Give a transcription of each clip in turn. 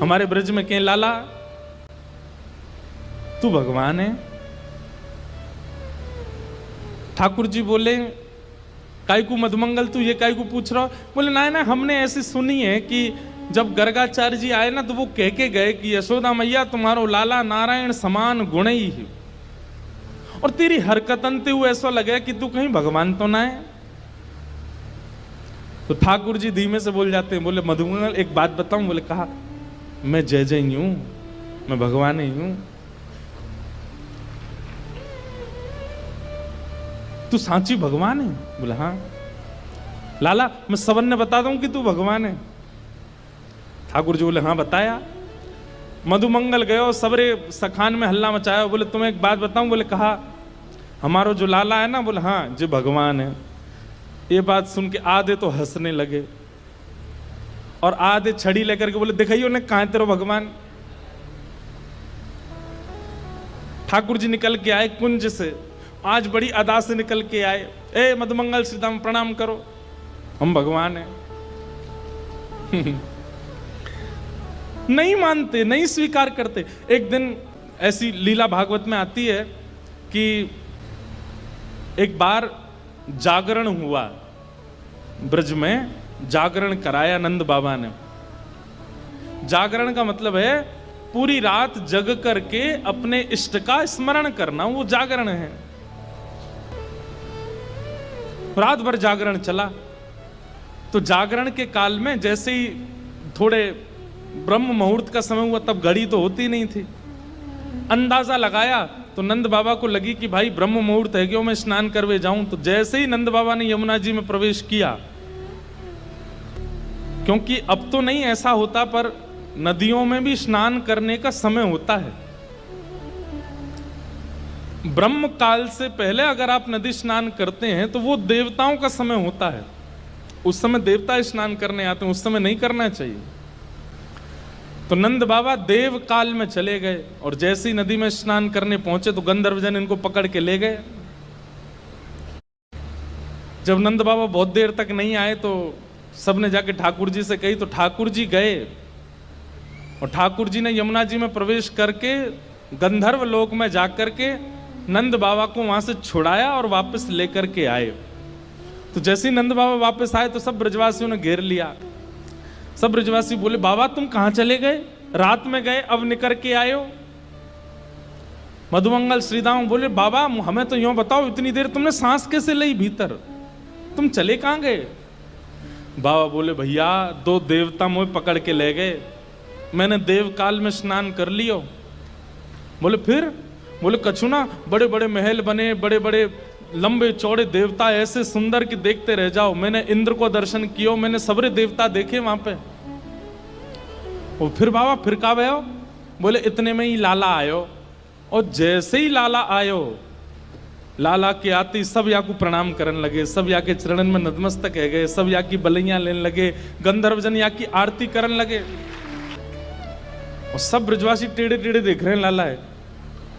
हमारे ब्रज में कहें लाला तू भगवान है। ठाकुर जी बोले काय को मधुमंगल तू ये काय को पूछ रहा हो? बोले ना ना, हमने ऐसी सुनी है कि जब गर्गाचार्य जी आए ना तो वो कह के गए कि यशोदा मैया तुम्हारो लाला नारायण समान गुण ही है, और तेरी हरकतन ते हुए ऐसा लगे कि तू कहीं भगवान तो ना है। तो ठाकुर जी धीमे से बोल जाते हैं, बोले मधुमंगल एक बात बताऊं? बोले कहा, मैं जय जय ही हूं, मैं भगवान ही हूं। तू सांची भगवान है? बोले हाँ। लाला मैं सबन ने बता दूं कि तू भगवान है? ठाकुर जी बोले हाँ बताया। मधुमंगल गए और सबरे सखान में हल्ला मचाया। बोले तुम्हें एक बात बताऊं? बोले कहा, हमारो जो लाला है ना, बोले हाँ जी भगवान है। ये बात सुन के आधे तो हंसने लगे और आधे छड़ी लेकर के बोले दिखाइयो ने कहां तेरो भगवान। ठाकुर जी निकल के आए कुंज से, आज बड़ी अदा से निकल के आए। ए मधुमंगल सीताराम प्रणाम करो, हम भगवान हैं। नहीं मानते, नहीं स्वीकार करते। एक दिन ऐसी लीला भागवत में आती है कि एक बार जागरण हुआ, ब्रज में जागरण कराया नंद बाबा ने। जागरण का मतलब है पूरी रात जग करके अपने इष्ट का स्मरण करना, वो जागरण है। रात भर जागरण चला। तो जागरण के काल में जैसे ही थोड़े ब्रह्म मुहूर्त का समय हुआ, तब घड़ी तो होती नहीं थी, अंदाजा लगाया तो नंद बाबा को लगी कि भाई ब्रह्म मुहूर्त है, क्यों मैं स्नान करवे जाऊं। तो जैसे ही नंद बाबा ने यमुना जी में प्रवेश किया, क्योंकि अब तो नहीं ऐसा होता पर नदियों में भी स्नान करने का समय होता है। ब्रह्म काल से पहले अगर आप नदी स्नान करते हैं तो वो देवताओं का समय होता है, उस समय देवता स्नान करने आते हैं, उस समय नहीं करना चाहिए। तो नंद बाबा देव काल में चले गए और जैसे ही नदी में स्नान करने पहुंचे तो गंधर्वजन इनको पकड़ के ले गए। जब नंद बाबा बहुत देर तक नहीं आए तो सबने जाके ठाकुर जी से कही। तो ठाकुर जी गए और ठाकुर जी ने यमुना जी में प्रवेश करके गंधर्व लोक में जाकर के नंद बाबा को वहां से छुड़ाया और वापस लेकर के आए। तो जैसे ही नंद बाबा वापस आए तो सब ब्रजवासियों ने घेर लिया। सब ब्रजवासी बोले बाबा तुम कहां चले गए, रात में गए अब निकल के आए हो। मधुमंगल श्रीदाम बोले बाबा हमें तो यूं बताओ, इतनी देर तुमने सांस कैसे ली भीतर, तुम चले कहां गए? बाबा बोले भैया दो देवता मुझे पकड़ के ले गए, मैंने देव काल में स्नान कर लियो। बोले फिर? बोले कछु ना, बड़े बड़े महल बने, बड़े बड़े लंबे चौड़े देवता ऐसे सुंदर कि देखते रह जाओ। मैंने इंद्र को दर्शन किया, मैंने सबरे देवता देखे वहां पे। और फिर बाबा फिर का भयो? बोले इतने में ही लाला आयो, और जैसे ही लाला आयो, लाला के आते सब या को प्रणाम करने लगे, सब या के चरणन में नतमस्तक है गए, सब या की बलैया लेने लगे, गंधर्वजन या की आरती करने लगे। और सब ब्रजवासी टेढ़े टेढ़े देख रहे हैं, लाला है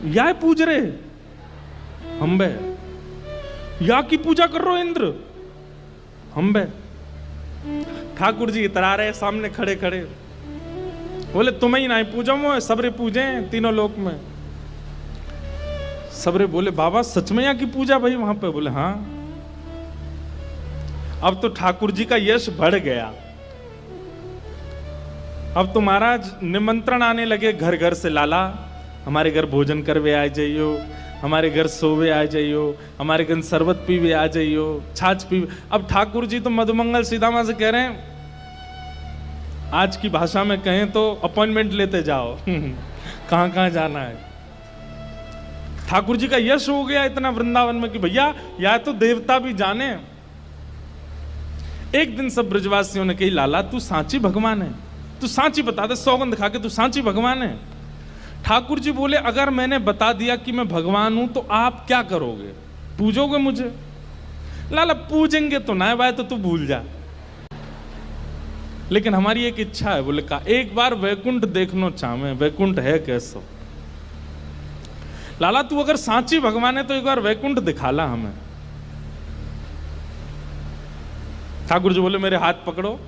या पूज रहे हम बे, या की पूजा कर रहे हो इंद्र हम बे। ठाकुर जी इतरा रहे सामने खड़े खड़े, बोले तुम्हें ही ना पूजा मो, सबरे पूजे तीनों लोक में। सबरे बोले बाबा सच में यहाँ की पूजा भाई वहां पे? बोले हाँ। अब तो ठाकुर जी का यश बढ़ गया। अब तो महाराज निमंत्रण आने लगे घर घर से, लाला हमारे घर भोजन करवे आ जाइयो, हमारे घर सोवे आ जाइयो, हमारे घर शरबत पीवे आ जाइयो, छाछ पीवे। अब ठाकुर जी तो मधुमंगल सीतामा से कह रहे हैं, आज की भाषा में कहें तो अपॉइंटमेंट लेते जाओ कहां कहां जाना है। ठाकुर जी का यश हो गया इतना वृंदावन में कि भैया या तो देवता भी जाने। एक दिन सब ब्रजवासियों ने कही लाला तू सांची भगवान है, तू सांची बता दे, सौगंध खा के तू सांची भगवान है। ठाकुर जी बोले अगर मैंने बता दिया कि मैं भगवान हूं तो आप क्या करोगे, पूजोगे मुझे? लाला पूजेंगे तो ना भाई, तो तू भूल जा, लेकिन हमारी एक इच्छा है। बोले का एक बार वैकुंठ देखना चाहे, वैकुंठ है कैसो? लाला तू अगर सांची भगवान है तो एक बार वैकुंठ दिखाला हमें। ठाकुर जी बोले मेरे हाथ पकड़ो,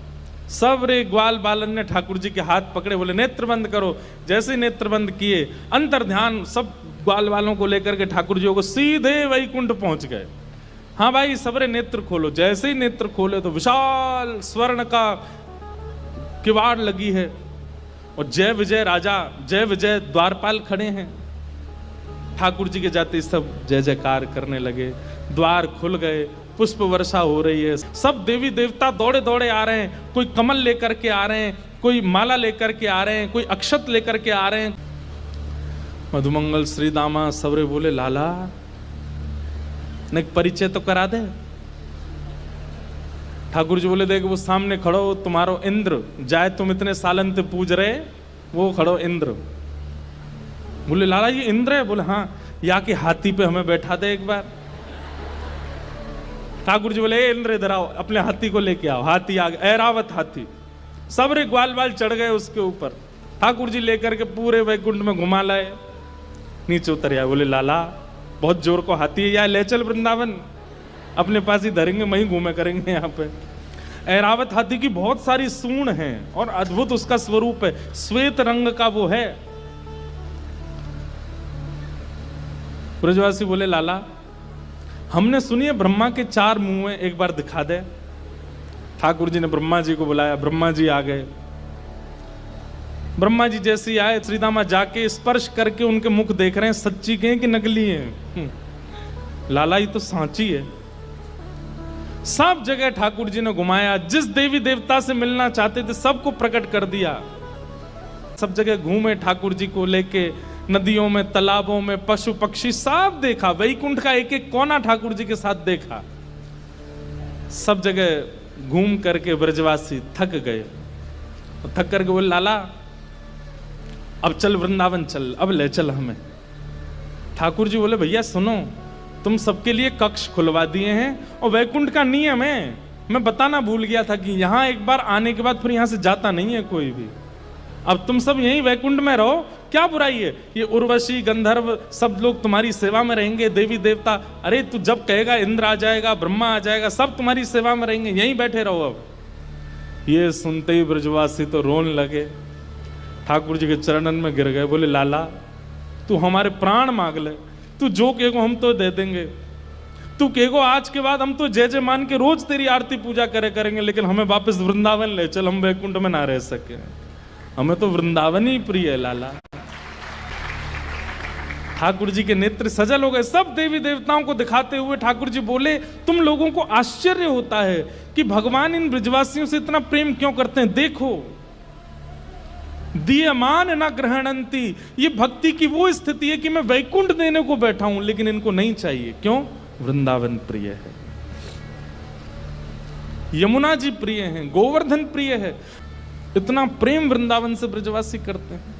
सब रे ग्वाल बालन ने ठाकुर जी के हाथ पकड़े, बोले नेत्र बंद करो। जैसे नेत्र बंद किए, अंतर ध्यान सब ग्वाल वालों को लेकर के ठाकुर जी को सीधे वैकुंठ पहुंच गए। हाँ भाई सबरे नेत्र खोलो। जैसे ही नेत्र खोले तो विशाल स्वर्ण का किवाड़ लगी है और जय विजय राजा, जय विजय द्वारपाल खड़े हैं। ठाकुर जी के जाते सब जय जयकार करने लगे, द्वार खुल गए, पुष्प वर्षा हो रही है, सब देवी देवता दौड़े दौड़े आ रहे हैं। कोई कमल लेकर के आ रहे हैं, कोई माला लेकर के आ रहे हैं, कोई अक्षत लेकर के आ रहे हैं। मधुमंगल श्री दामा सबरे बोले लाला ने परिचय तो करा दे। ठाकुर जी बोले देख वो सामने खड़ो तुम्हारो इंद्र, जाए तुम इतने सालन से पूज रहे, वो खड़ो इंद्र। बोले लाला ये इंद्र है? बोले हाँ, या के हाथी पे हमें बैठा दे एक बार। ठाकुर जी बोले ए इंद्र इधर आओ, अपने हाथी को लेके आओ। हाथी आ गया, ऐरावत हाथी, सब रे ग्वाल बाल चढ़ गए उसके ऊपर। ठाकुर जी लेकर के पूरे वैकुंठ में घुमा लाए, नीचे उतर आए। बोले लाला बहुत जोर को हाथी है, या ले चल वृंदावन, अपने पास ही धरेंगे, वहीं घूमे करेंगे। यहाँ पे ऐरावत हाथी की बहुत सारी सूंड हैं और अद्भुत उसका स्वरूप है, श्वेत रंग का वो है। ब्रजवासी बोले लाला हमने सुनी है ब्रह्मा के 4 मुंह हैं, एक बार दिखा दे। ठाकुर जी ने ब्रह्मा जी को बुलाया, ब्रह्मा जी आ गए। ब्रह्मा जी जैसे ही आए, श्रीदामा जाके स्पर्श करके उनके मुख देख रहे हैं, सच्ची के हैं कि नकली हैं। लाला ये तो सांची है। सब जगह ठाकुर जी ने घुमाया, जिस देवी देवता से मिलना चाहते थे सबको प्रकट कर दिया। सब जगह घूमे ठाकुर जी को लेके, नदियों में, तालाबों में, पशु पक्षी सब देखा। वैकुंठ का एक एक कोना ठाकुर जी के साथ देखा। सब जगह घूम करके ब्रजवासी थक गए। थक करके बोले लाला अब चल वृंदावन चल, अब ले चल हमें। ठाकुर जी बोले भैया सुनो, तुम सबके लिए कक्ष खुलवा दिए हैं और वैकुंठ का नियम है, मैं बताना भूल गया था कि यहाँ एक बार आने के बाद फिर यहाँ से जाता नहीं है कोई भी। अब तुम सब यहीं वैकुंठ में रहो, क्या बुराई है? ये उर्वशी गंधर्व सब लोग तुम्हारी सेवा में रहेंगे, देवी देवता। अरे तू जब कहेगा इंद्र आ जाएगा, ब्रह्मा आ जाएगा, सब तुम्हारी सेवा में रहेंगे, यहीं बैठे रहो। अब ये सुनते ही ब्रजवासी तो रोने लगे, ठाकुर जी के चरणन में गिर गए। बोले लाला तू हमारे प्राण मांग ले, तू जो कहेगो हम तो दे देंगे। तू कहेगो आज के बाद हम तो जय जय मान के रोज तेरी आरती पूजा करेंगे, लेकिन हमें वापस वृंदावन ले चल, हम वैकुंठ में ना रह सके। हमें तो वृंदावन ही प्रिय है लाला। ठाकुर जी के नेत्र सजल हो गए। सब देवी देवताओं को दिखाते हुए ठाकुर जी बोले तुम लोगों को आश्चर्य होता है कि भगवान इन ब्रजवासियों से इतना प्रेम क्यों करते हैं। देखो दीयमान न ग्रहणंती, ये भक्ति की वो स्थिति है कि मैं वैकुंठ देने को बैठा हूं लेकिन इनको नहीं चाहिए। क्यों? वृंदावन प्रिय है, यमुना जी प्रिय हैं, गोवर्धन प्रिय है। इतना प्रेम वृंदावन से ब्रजवासी करते हैं।